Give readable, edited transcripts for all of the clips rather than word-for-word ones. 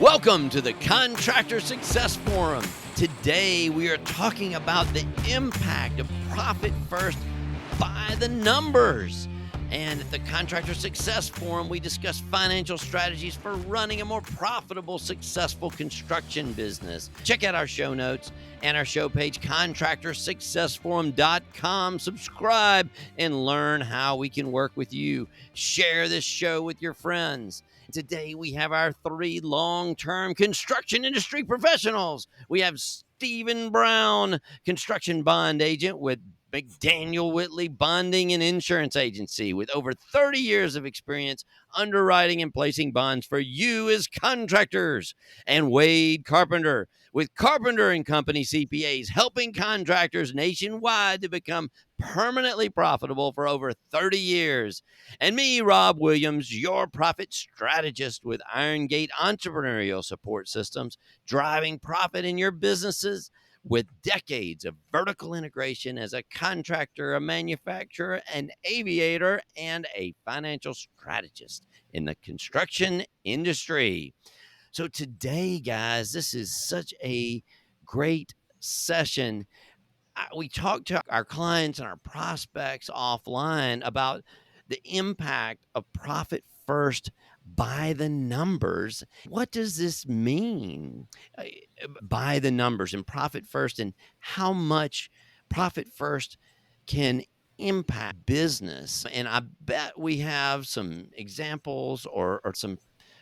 Welcome to the Contractor Success Forum. Today we are talking about the impact of profit first by the numbers. And at the Contractor Success Forum, we discuss financial strategies for running a more profitable, successful construction business. Check out our show notes and our show page, contractorsuccessforum.com. Subscribe and learn how we can work with you. Share this show with your friends. Today, we have our three long-term construction industry professionals. We have Stephen Brown, construction bond agent with McDaniel Whitley Bonding and Insurance Agency, with over 30 years of experience underwriting and placing bonds for you as contractors. And Wade Carpenter, with Carpenter and Company CPAs, helping contractors nationwide to become permanently profitable for over 30 years. And me, Rob Williams, your profit strategist with Iron Gate Entrepreneurial Support Systems, driving profit in your businesses with decades of vertical integration as a contractor, a manufacturer, an aviator, and a financial strategist in the construction industry. So today, guys, this is such a great session. We talked to our clients and our prospects offline about the impact of profit first by the numbers. What does this mean by the numbers and profit first, and how much profit first can impact business? And I bet we have some examples or some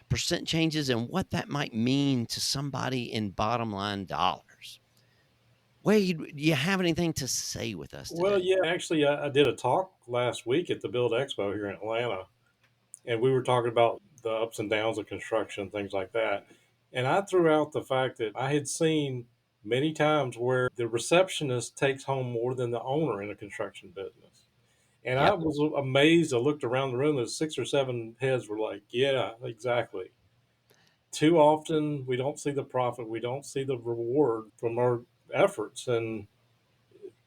percent changes and what that might mean to somebody in bottom line dollars. Wade, do you have anything to say with us Well, today? yeah, actually, I did a talk last week at the Build Expo here in Atlanta, and we were talking about the ups and downs of construction, things like that. And I threw out the fact that I had seen many times where the receptionist takes home more than the owner in a construction business. And I Yep. was amazed. I looked around the room, there's 6 or 7 heads were like, yeah, exactly. Too often, we don't see the profit, we don't see the reward from our efforts. And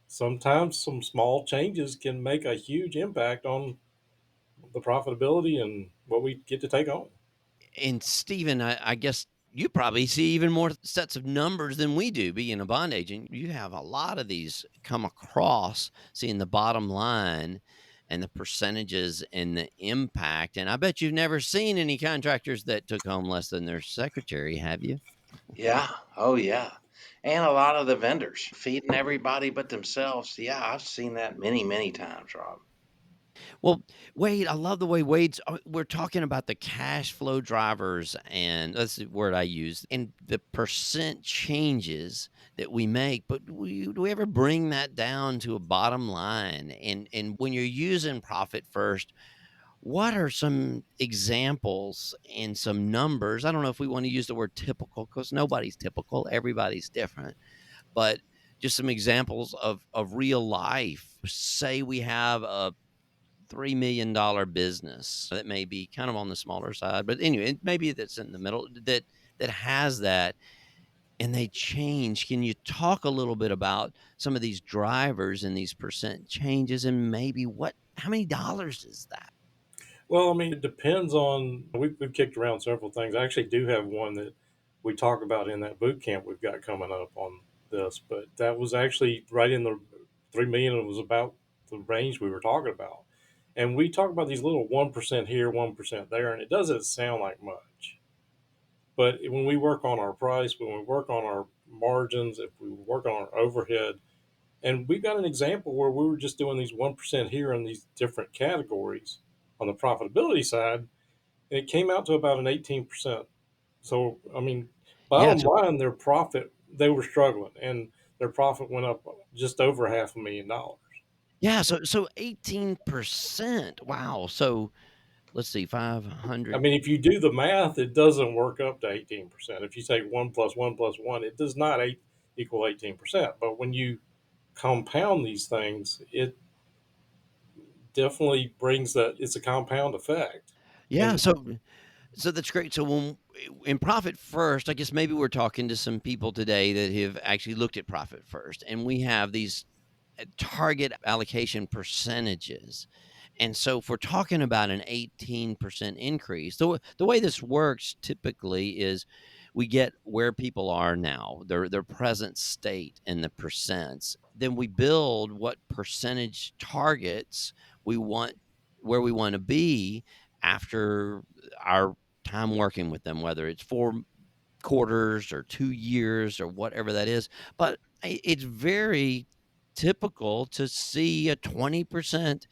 sometimes some small changes can make a huge impact on the profitability and what we get to take home. And Stephen, I guess you probably see even more sets of numbers than we do. Being a bond agent, you have a lot of these come across, seeing the bottom line and the percentages and the impact. And I bet you've never seen any contractors that took home less than their secretary, have you? Yeah. Oh, yeah. And a lot of the vendors feeding everybody but themselves. Yeah, I've seen that many, many times, Rob. Well, Wade, I love the way we're talking about the cash flow drivers, and that's the word I use, and the percent changes that we make. But do we ever bring that down to a bottom line? And when you're using profit first, what are some examples and some numbers? I don't know if we want to use the word typical, because nobody's typical, everybody's different, but just some examples of real life. Say we have a $3 million business that may be kind of on the smaller side, but anyway, maybe that's in the middle, that has that, and they change. Can you talk a little bit about some of these drivers and these percent changes, and maybe how many dollars is that? Well, I mean, it depends on, we've kicked around several things. I actually do have one that we talk about in that boot camp we've got coming up on this, but that was actually right in the 3 million. It was about the range we were talking about. And we talk about these little 1% here, 1% there, and it doesn't sound like much. But when we work on our price, when we work on our margins, if we work on our overhead, and we've got an example where we were just doing these 1% here in these different categories on the profitability side, and it came out to about an 18%. So, I mean, Yeah, bottom line, their profit, they were struggling, and their profit went up just over $500,000. so 18%. Wow. So let's see, I 500. mean, if you do the math, it doesn't work up to 18%. If you take 1 plus 1 plus 1, it does not equal 18%. But when you compound these things, it definitely brings that, it's a compound effect. Yeah, And so that's great. So when in profit first, I guess maybe we're talking to some people today that have actually looked at profit first, and we have these target allocation percentages. And so if we're talking about an 18% increase, the way this works typically is we get where people are now, their present state and the percents. Then we build what percentage targets we want, where we want to be after our time working with them, whether it's 4 quarters or 2 years or whatever that is. But it's very typical to see a 20%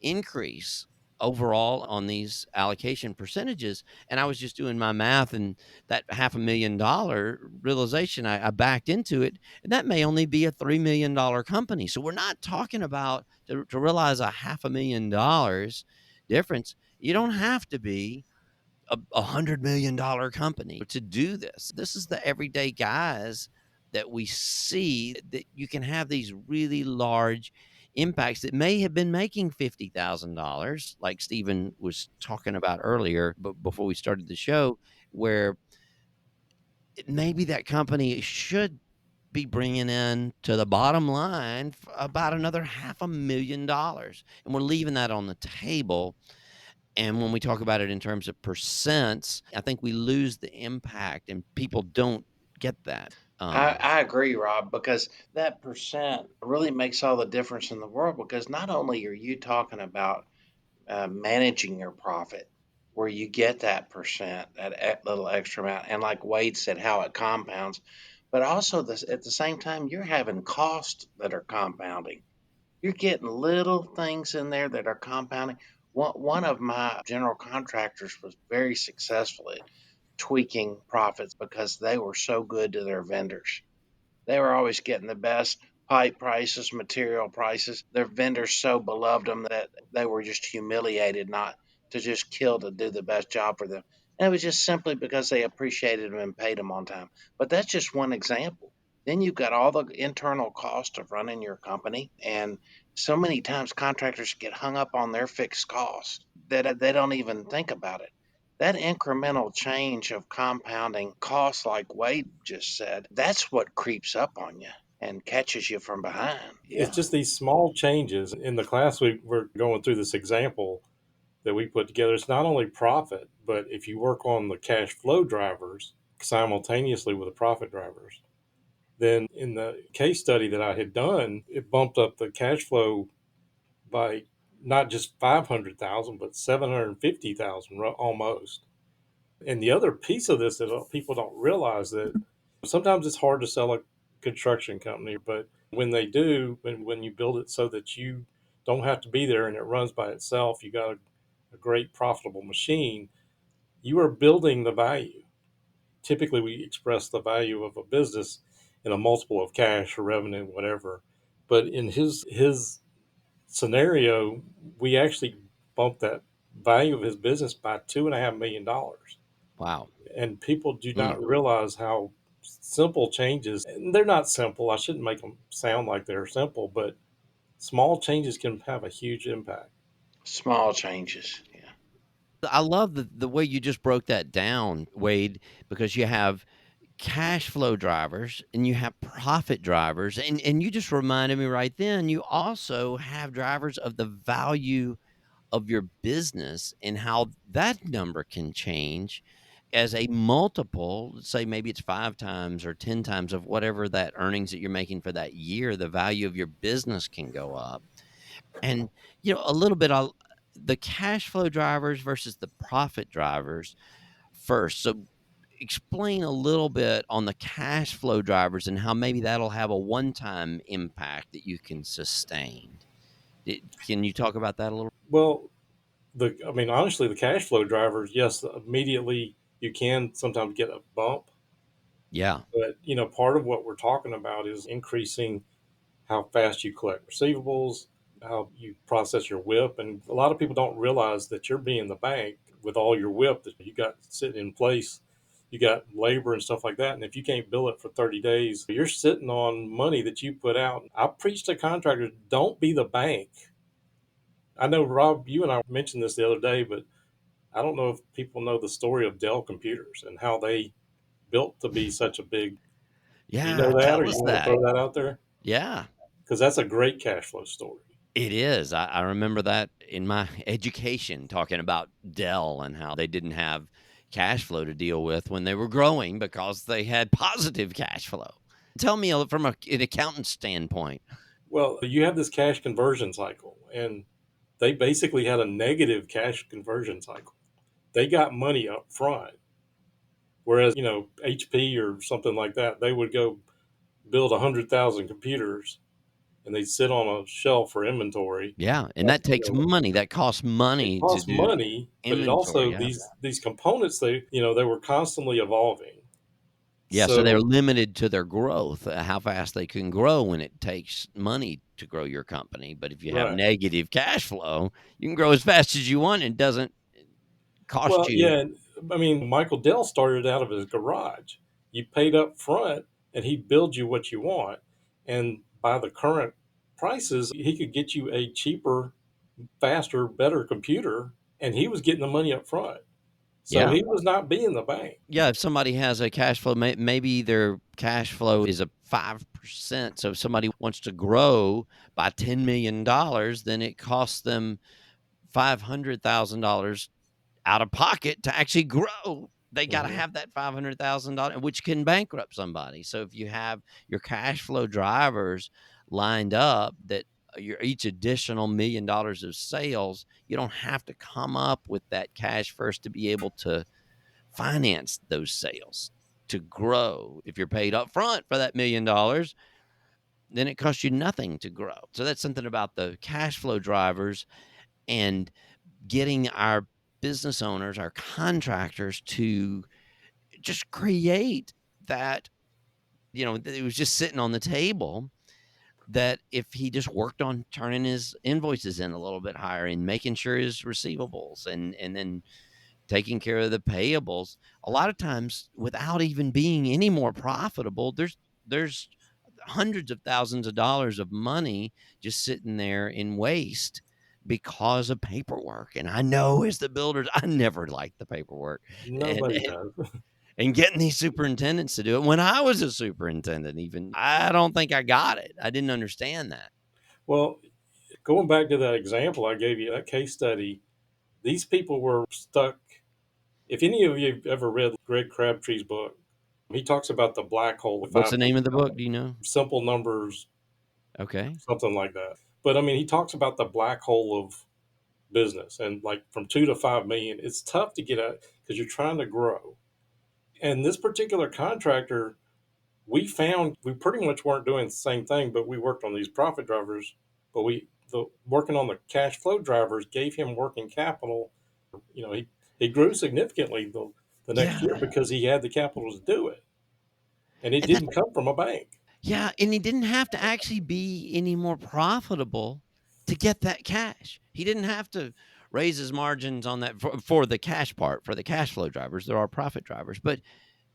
increase overall on these allocation percentages. And I was just doing my math, and that $500,000 realization, I backed into it, and that may only be a $3 million company. So we're not talking about, to realize a $500,000 difference. You don't have to be a $100 million company to do this. This is the everyday guys that we see, that you can have these really large impacts that may have been making $50,000, like Stephen was talking about earlier, but before we started the show, where maybe that company should be bringing in to the bottom line about another $500,000, and we're leaving that on the table. And when we talk about it in terms of percents, I think we lose the impact, and people don't get that. I agree, Rob, because that percent really makes all the difference in the world. Because not only are you talking about managing your profit, where you get that percent, that little extra amount, and like Wade said, how it compounds, but also this, at the same time, you're having costs that are compounding. You're getting little things in there that are compounding. One of my general contractors was very successful at tweaking profits because they were so good to their vendors. They were always getting the best pipe prices, material prices. Their vendors so beloved them that they were just humiliated not to just kill to do the best job for them. And it was just simply because they appreciated them and paid them on time. But that's just one example. Then you've got all the internal cost of running your company. And so many times contractors get hung up on their fixed costs that they don't even think about it. That incremental change of compounding costs, like Wade just said, that's what creeps up on you and catches you from behind. It's Yeah. just these small changes. In the class, we're going through this example that we put together. It's not only profit, but if you work on the cash flow drivers simultaneously with the profit drivers, then in the case study that I had done, it bumped up the cash flow by not just 500,000, but 750,000 almost. And the other piece of this that people don't realize, that sometimes it's hard to sell a construction company, but when they do, when you build it so that you don't have to be there and it runs by itself, you got a great profitable machine, you are building the value. Typically, we express the value of a business in a multiple of cash or revenue, whatever. But in his scenario, we actually bumped that value of his business by $2.5 million. Wow. And people do Mm. not realize how simple changes, and they're not simple. I shouldn't make them sound like they're simple, but small changes can have a huge impact. Small changes. Yeah. I love the way you just broke that down, Wade, because you have cash flow drivers and you have profit drivers. And you just reminded me right then, you also have drivers of the value of your business and how that number can change as a multiple. Say maybe it's 5 times or 10 times of whatever that earnings that you're making for that year, the value of your business can go up. And a little bit on the cash flow drivers versus the profit drivers first. So explain a little bit on the cash flow drivers and how maybe that'll have a one-time impact that you can sustain. Can you talk about that a little? Well, honestly, the cash flow drivers, yes, immediately you can sometimes get a bump, Yeah. but part of what we're talking about is increasing how fast you collect receivables, how you process your WIP. And a lot of people don't realize that you're being the bank with all your WIP that you got sitting in place. You got labor and stuff like that. And if you can't bill it for 30 days, you're sitting on money that you put out. I preach to contractors, don't be the bank. I know, Rob, you and I mentioned this the other day, but I don't know if people know the story of Dell Computers and how they built to be such a big. Do you Yeah, know that, or tell you us want to that. throw that out there? Yeah, Because that's a great cash flow story. it is. I remember that in my education, talking about Dell and how they didn't have, cash flow to deal with when they were growing because they had positive cash flow. Tell me from an accountant standpoint. Well, you have this cash conversion cycle, and they basically had a negative cash conversion cycle. They got money up front, whereas HP or something like that, they would go build 100,000 computers and they sit on a shelf for inventory. Yeah, and That's, that takes money. That costs it money to costs do money, but it inventory. also Yeah. these components they were constantly evolving. Yeah, so they're So limited to their growth, how fast they can grow when it takes money to grow your company. But if you have right. negative cash flow, you can grow as fast as you want. And it doesn't cost Well, you. yeah, I mean, Michael Dell started out of his garage. You paid up front, and he'd build you what you want. And by the current prices, he could get you a cheaper, faster, better computer, and he was getting the money up front. So Yeah. he was not being the bank. Yeah, if somebody has a cash flow, maybe their cash flow is a 5%. So if somebody wants to grow by $10 million, then it costs them $500,000 out of pocket to actually grow. They got to Hmm. have that $500,000, which can bankrupt somebody. So if you have your cash flow drivers lined up, that your each additional $1 million of sales, you don't have to come up with that cash first to be able to finance those sales to grow. If you're paid up front for that $1 million, then it costs you nothing to grow. So that's something about the cash flow drivers and getting our business owners, our contractors to just create that, it was just sitting on the table, that if he just worked on turning his invoices in a little bit higher and making sure his receivables and then taking care of the payables, a lot of times without even being any more profitable, there's hundreds of thousands of dollars of money just sitting there in waste because of paperwork. And I know, as the builders, I never liked the paperwork, and Nobody does. and getting these superintendents to do it. When I was a superintendent, even, I don't think I got it. I didn't understand that. Well, going back to that example I gave you, that case study, these people were stuck. If any of you have ever read Greg Crabtree's book, he talks about the black hole, the What's the 5 name of the book? number, Do you know? simple numbers, Okay. something like that. But I mean, he talks about the black hole of business, and like from 2 to 5 million, it's tough to get at because you're trying to grow. And this particular contractor, we found we pretty much weren't doing the same thing, but we worked on these profit drivers. But working on the cash flow drivers gave him working capital. He grew significantly the next Yeah. year because he had the capital to do it, and it And that didn't come from a bank. Yeah, and he didn't have to actually be any more profitable to get that cash. He didn't have to raise his margins on that for the cash part, for the cash flow drivers. There are profit drivers, but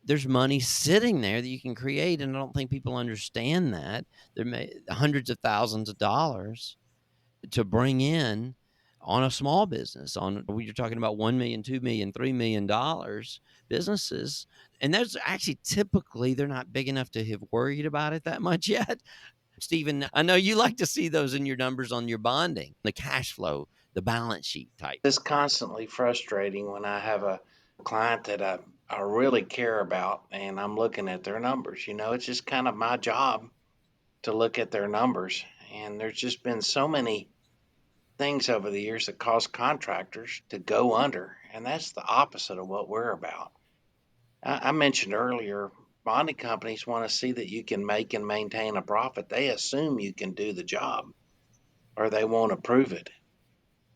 there's money sitting there that you can create, and I don't think people understand that. There may hundreds of thousands of dollars to bring in on a small business, on when you're talking about 1 million, 2 million, $3 million businesses. And those actually, typically, they're not big enough to have worried about it that much yet. Stephen, I know you like to see those in your numbers on your bonding, the cash flow, the balance sheet type. It's constantly frustrating when I have a client that I really care about and I'm looking at their numbers. It's just kind of my job to look at their numbers. And there's just been so many things over the years that cause contractors to go under. And that's the opposite of what we're about. I mentioned earlier, bonding companies want to see that you can make and maintain a profit. They assume you can do the job or they won't approve it.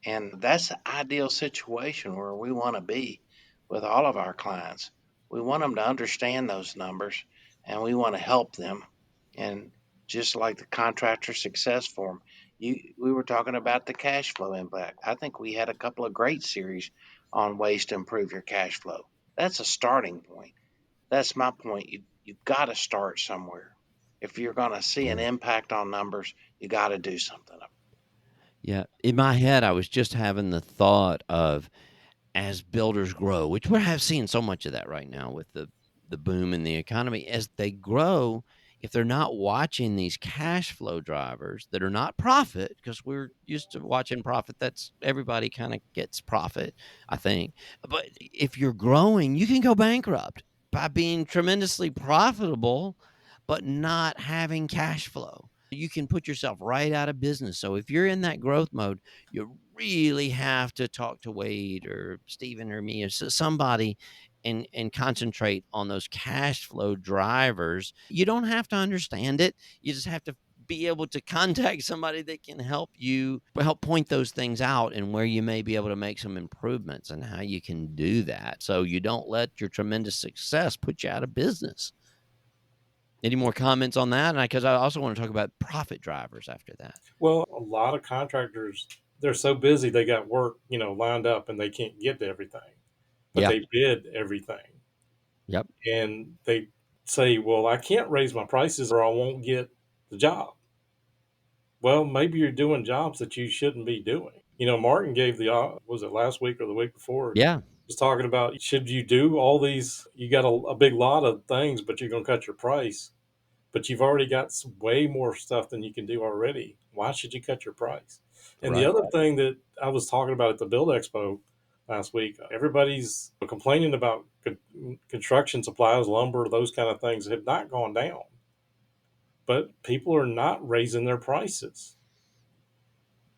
And that's the ideal situation where we want to be with all of our clients. We want them to understand those numbers and we want to help them. And just like the contractor success form, we were talking about the cash flow impact. I think we had a couple of great series on ways to improve your cash flow. That's a starting point. That's my point. You've got to start somewhere. If you're going to see an Yeah. impact on numbers, you got to do something. Yeah. In my head, I was just having the thought of, as builders grow, which we're have seeing so much of that right now with the boom in the economy, as they grow, if they're not watching these cash flow drivers that are not profit, because we're used to watching profit, that's everybody kind of gets profit, I think. But if you're growing, you can go bankrupt by being tremendously profitable, but not having cash flow. You can put yourself right out of business. So if you're in that growth mode, you really have to talk to Wade or Stephen or me or somebody and concentrate on those cash flow drivers. You don't have to understand it. You just have to be able to contact somebody that can help you help point those things out and where you may be able to make some improvements and how you can do that. So you don't let your tremendous success put you out of business. Any more comments on that? And because I also want to talk about profit drivers after that. Well, a lot of contractors, they're so busy they got work, lined up and they can't get to everything, but Yeah. they bid everything. Yep. And they say, well, I can't raise my prices or I won't get the job. Well, maybe you're doing jobs that you shouldn't be doing. Martin gave was it last week or the week before? Yeah. Was talking about, should you do all these? You got a big lot of things, but you're going to cut your price. But you've already got way more stuff than you can do already. Why should you cut your price? And the Right. other thing that I was talking about at the Build Expo last week, everybody's complaining about construction supplies, lumber, those kind of things have not gone down, but people are not raising their prices,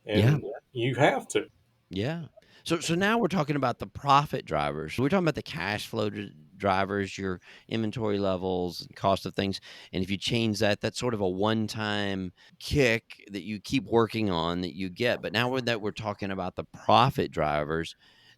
Yeah. and you have to. Yeah. So now we're talking about the profit drivers. We're talking about the cash flow drivers, your inventory levels, and cost of things. And if you change that, that's sort of a one-time kick that you keep working on that you get. But now we're talking about the profit drivers,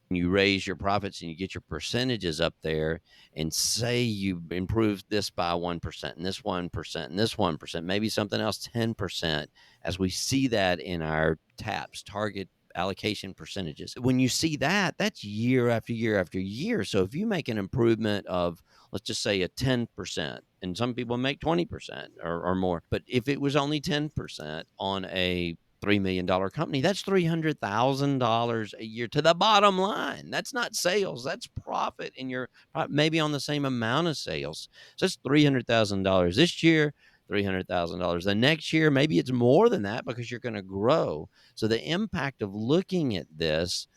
you raise your profits and you get your percentages up there and say you improved this by 1% and this 1% and this 1%, maybe something else 10%, as we see that in our TAPs, target allocation percentages. When you see that, that's year after year after year. So if you make an improvement of, let's just say, a 10%, and some people make 20% or more, but if it was only 10% on a $3 million company, that's $300,000 a year to the bottom line. That's not sales, that's profit. And you're maybe on the same amount of sales. So it's $300,000 this year, $300,000 the next year. Maybe it's more than that because you're going to grow. So the impact of looking at this,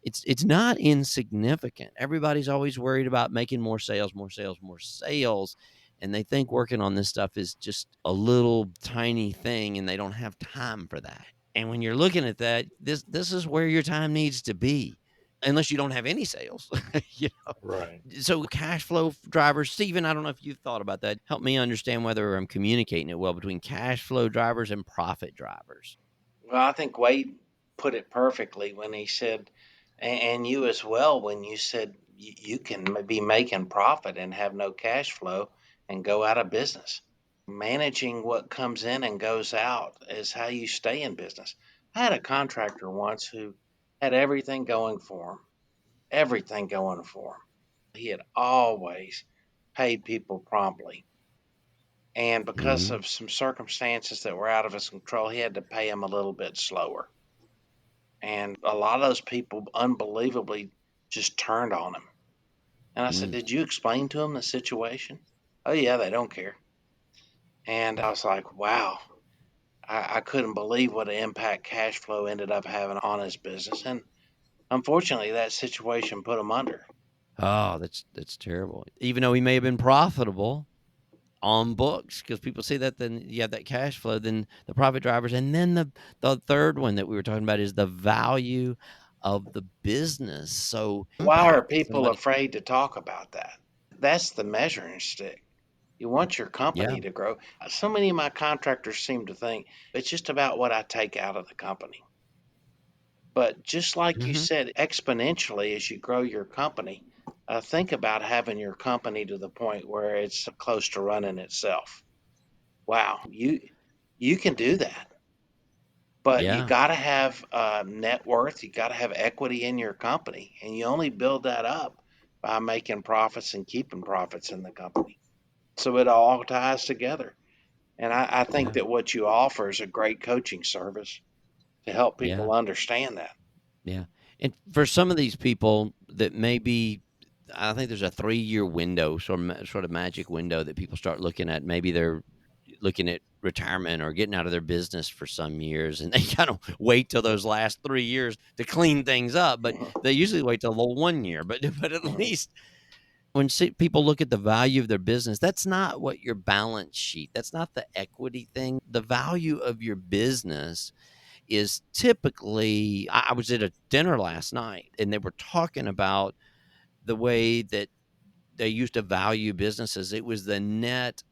it's not insignificant. Everybody's always worried about making more sales, more sales, more sales. And they think working on this stuff is just a little tiny thing and they don't have time for that. And when you're looking at that, this is where your time needs to be, unless you don't have any sales. you know. Right. So cash flow drivers, Stephen, I don't know if you've thought about that. Help me understand whether I'm communicating it well between cash flow drivers and profit drivers. Well, I think Wade put it perfectly when he said, and you as well, when you said you can be making profit and have no cash flow and go out of business. Managing what comes in and goes out is how you stay in business. I had a contractor once who had everything going for him. He had always paid people promptly. And because Mm-hmm. of some circumstances that were out of his control, he had to pay them a little bit slower. And a lot of those people unbelievably just turned on him. And I said, Mm. "Did you explain to them the situation?" "Oh, yeah, they don't care." And I was like, wow, I couldn't believe what an impact cash flow ended up having on his business. And unfortunately, that situation put him under. Oh, that's terrible. Even though he may have been profitable on books, because people see that, then you have that cash flow, then the profit drivers, and then the third one that we were talking about is the value of the business. So Why are impact that people somebody, afraid to talk about that? That's the measuring stick. You want your yeah, company to grow. So many of my contractors seem to think it's just about what I take out of the company. But just like you hmm, said, exponentially as you grow your company, think about having your company to the point where it's close to running itself. Wow, you can do that, but you yeah, got to have net worth. You got to have equity in your company, and you only build that up by making profits and keeping profits in the company. So it all ties together. And I think yeah, that what you offer is a great coaching service to help yeah, people understand that. yeah. And for some of these people that maybe, I think there's a 3-year window, sort of magic window that people start looking at. Maybe they're looking at retirement or getting out of their business for some years, and they kind of wait till those last 3 years to clean things up. But they usually wait till the 1 year. But at least when people look at the value of their business, that's not what your balance sheet, that's not the equity thing. The value of your business is typically, I was at a dinner last night and they were talking about the way that they used to value businesses. It was the net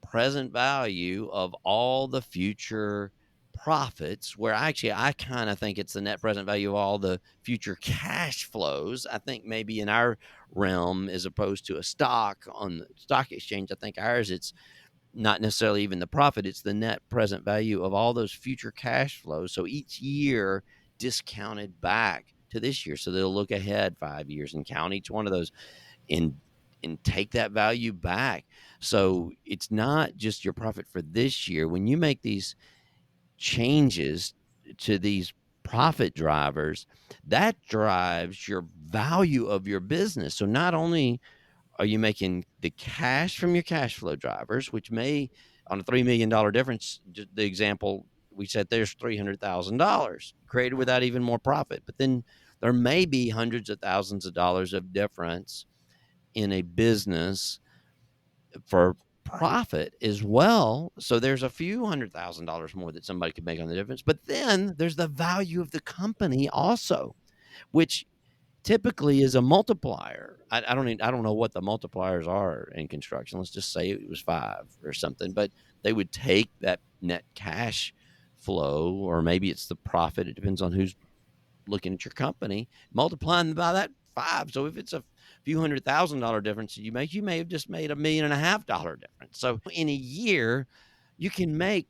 present value of all the future profits, where actually I kind of think it's the net present value of all the future cash flows. I think maybe in our realm, as opposed to a stock on the stock exchange, I think ours, it's not necessarily even the profit, it's the net present value of all those future cash flows. So each year discounted back to this year. So they'll look ahead 5 years and count each one of those and take that value back. So it's not just your profit for this year. When you make these changes to these profit drivers, that drives your value of your business. So not only are you making the cash from your cash flow drivers, which may, on a $3 million difference, the example we said, there's $300,000 created without even more profit. But then there may be hundreds of thousands of dollars of difference in a business for profit as well. So there's a few $100,000 more that somebody could make on the difference. But then there's the value of the company also, which typically is a multiplier. I don't know what the multipliers are in construction. Let's just say it was 5 or something, but they would take that net cash flow, or maybe it's the profit. It depends on who's looking at your company, multiplying by that 5. So if it's a few $100,000 difference that you may have just made $1.5 million difference. So in a year, you can make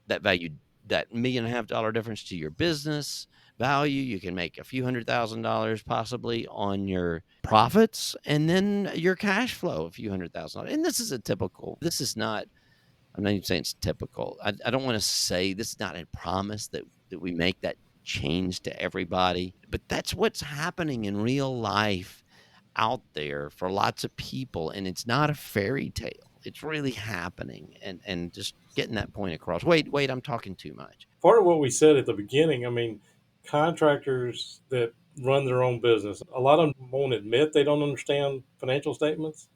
that value, that $1.5 million difference to your business value. You can make a few $100,000 possibly on your profits, and then your cash flow, a few $100,000. And this is not, I'm not even saying it's typical. I don't want to say this is not a promise that we make that change to everybody, but that's what's happening in real life out there for lots of people. And it's not a fairy tale. It's really happening, and just getting that point across. Wait, I'm talking too much. Part of what we said at the beginning, I mean, contractors that run their own business, a lot of them won't admit they don't understand financial statements.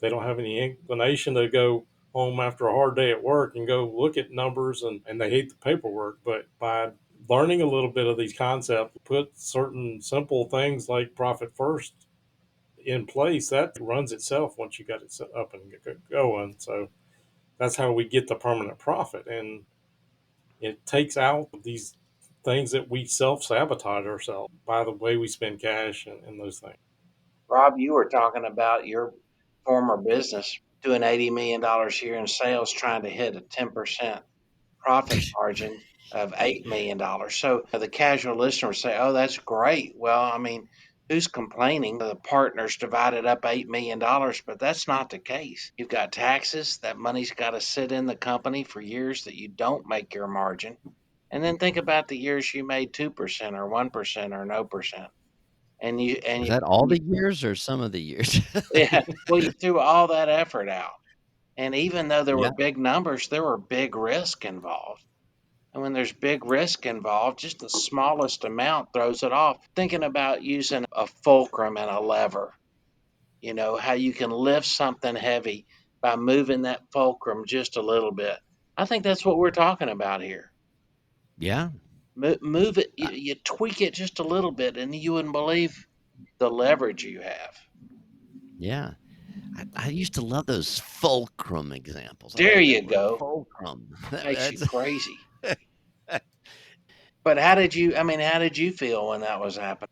They don't have any inclination to go home after a hard day at work and go look at numbers, and they hate the paperwork. But by learning a little bit of these concepts, put certain simple things like profit first in place, that runs itself once you got it set up and going. So that's how we get the permanent profit. And it takes out these things that we self sabotage ourselves by the way we spend cash and those things. Rob, you were talking about your former business doing $80 million a year in sales, trying to hit a 10% profit margin of $8 million. So the casual listener would say, "Oh, that's great." Well, I mean, who's complaining? The partners divided up $8 million, but that's not the case. You've got taxes. That money's got to sit in the company for years that you don't make your margin. And then think about the years you made 2% or 1% or no percent. And you and Was you, that all you the years or some of the years? yeah, well, you threw all that effort out. And even though there Yeah. were big numbers, there were big risk involved. And when there's big risk involved, just the smallest amount throws it off. Thinking about using a fulcrum and a lever, how you can lift something heavy by moving that fulcrum just a little bit. I think that's what we're talking about here. Yeah. Move it, I you tweak it just a little bit, and you wouldn't believe the leverage you have. yeah. I used to love those fulcrum examples. I There like that you word, go. fulcrum. Makes you That's crazy. But how did you feel when that was happening?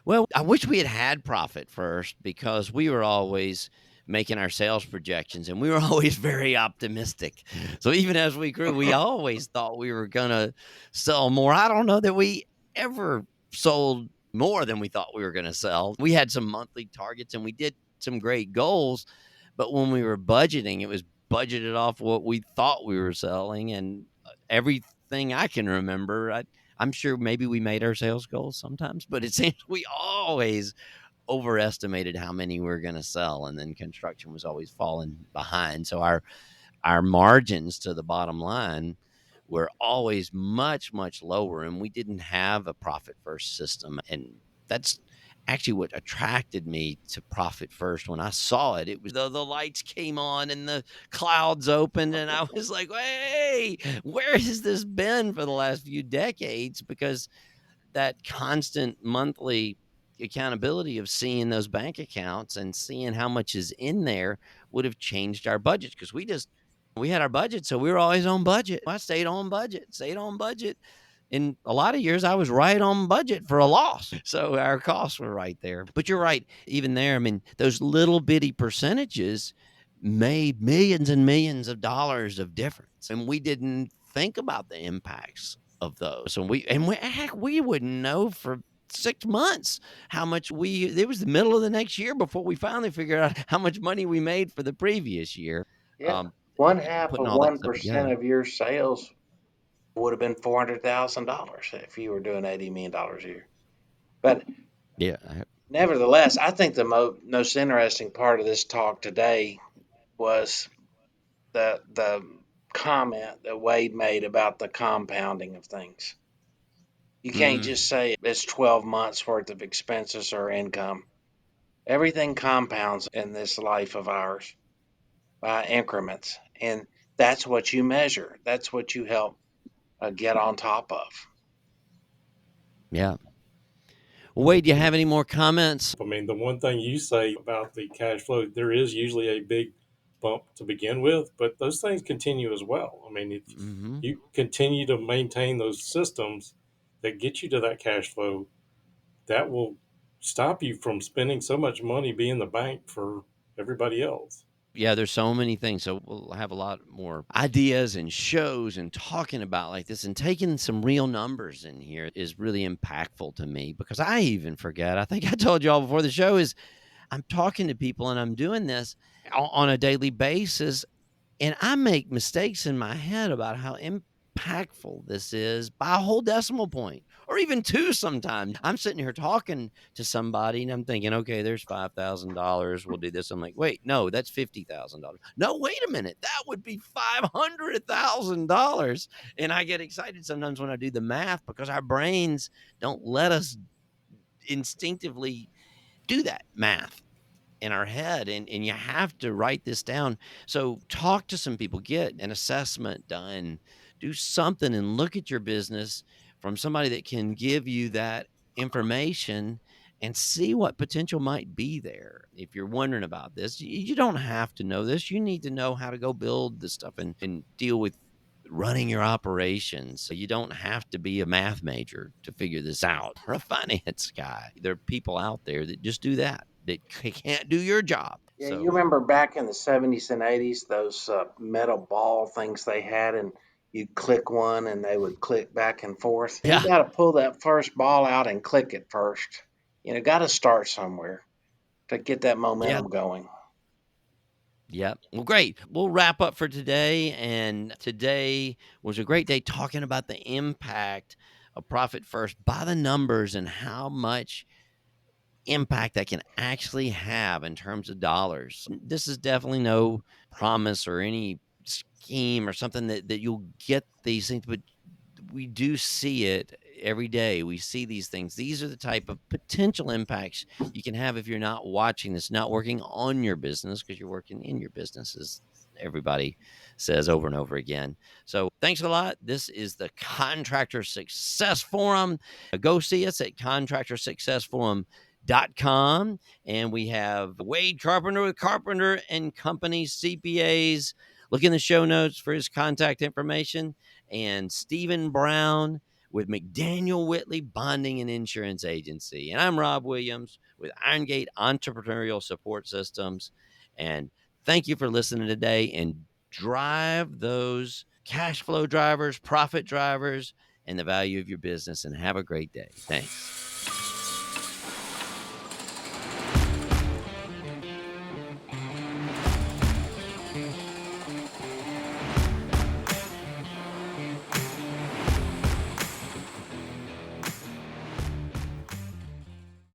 Well, I wish we had had profit first, because we were always making our sales projections and we were always very optimistic. So even as we grew, we always thought we were going to sell more. I don't know that we ever sold more than we thought we were going to sell. We had some monthly targets and we did some great goals, but when we were budgeting, it was budgeted off what we thought we were selling. And everything I can remember, I'm sure maybe we made our sales goals sometimes, but it seems we always overestimated how many we were going to sell, and then construction was always falling behind. So our margins to the bottom line were always much, much lower, and we didn't have a profit first system. And that's actually what attracted me to profit first. When I saw it, it was the lights came on and the clouds opened, and I was like, hey, where has this been for the last few decades? Because that constant monthly accountability of seeing those bank accounts and seeing how much is in there would have changed our budgets, because we had our budget, so we were always on budget. I stayed on budget, in a lot of years I was right on budget for a loss, so our costs were right there. But you're right, even there, I mean, those little bitty percentages made millions and millions of dollars of difference, and we didn't think about the impacts of those. Heck, we wouldn't know for 6 months how much it was the middle of the next year before we finally figured out how much money we made for the previous year. Yeah. um, One half Putting of all that one stuff percent together. of your sales would have been $400,000 if you were doing $80 million a year. But Yeah. nevertheless, I think the most interesting part of this talk today was the comment that Wade made about the compounding of things. You can't Mm, just say it's 12 months worth of expenses or income. Everything compounds in this life of ours by increments. And that's what you measure. That's what you help get on top of. yeah. Well, Wade, do you have any more comments? I mean, the one thing you say about the cash flow, there is usually a big bump to begin with, but those things continue as well. I mean, if Mm-hmm. you continue to maintain those systems that get you to that cash flow, that will stop you from spending so much money being the bank for everybody else. Yeah, there's so many things. So we'll have a lot more ideas and shows and talking about like this, and taking some real numbers in here is really impactful to me, because I even forget. I think I told you all before the show is I'm talking to people and I'm doing this on a daily basis, and I make mistakes in my head about how impactful this is by a whole decimal point or even two sometimes. I'm sitting here talking to somebody and I'm thinking, okay, there's $5,000. We'll do this. I'm like, wait, no, that's $50,000. No, wait a minute. That would be $500,000. And I get excited sometimes when I do the math, because our brains don't let us instinctively do that math in our head, and you have to write this down. So talk to some people, get an assessment done, do something, and look at your business from somebody that can give you that information and see what potential might be there. If you're wondering about this, you don't have to know this. You need to know how to go build this stuff and deal with running your operations. So you don't have to be a math major to figure this out, or a finance guy. There are people out there that just do that can't do your job. Yeah, you So remember back in the 70s and 80s, those metal ball things they had, and you'd click one and they would click back and forth. You yeah, got to pull that first ball out and click it first. Got to start somewhere to get that yeah, momentum going. yeah. Well, great. We'll wrap up for today. And today was a great day talking about the impact of profit first by the numbers, and how much impact that can actually have in terms of dollars. This is definitely no promise or any scheme or something that you'll get these things, but we do see it every day. We see these things. These are the type of potential impacts you can have if you're not watching this, not working on your business, because you're working in your business, as everybody says over and over again. So thanks a lot. This is the Contractor Success Forum. Go see us at contractorsuccessforum.com. And we have Wade Carpenter with Carpenter and Company CPAs. Look in the show notes for his contact information. And Stephen Brown with McDaniel Whitley Bonding and Insurance Agency. And I'm Rob Williams with Irongate Entrepreneurial Support Systems. And thank you for listening today, and drive those cash flow drivers, profit drivers, and the value of your business, and have a great day. Thanks.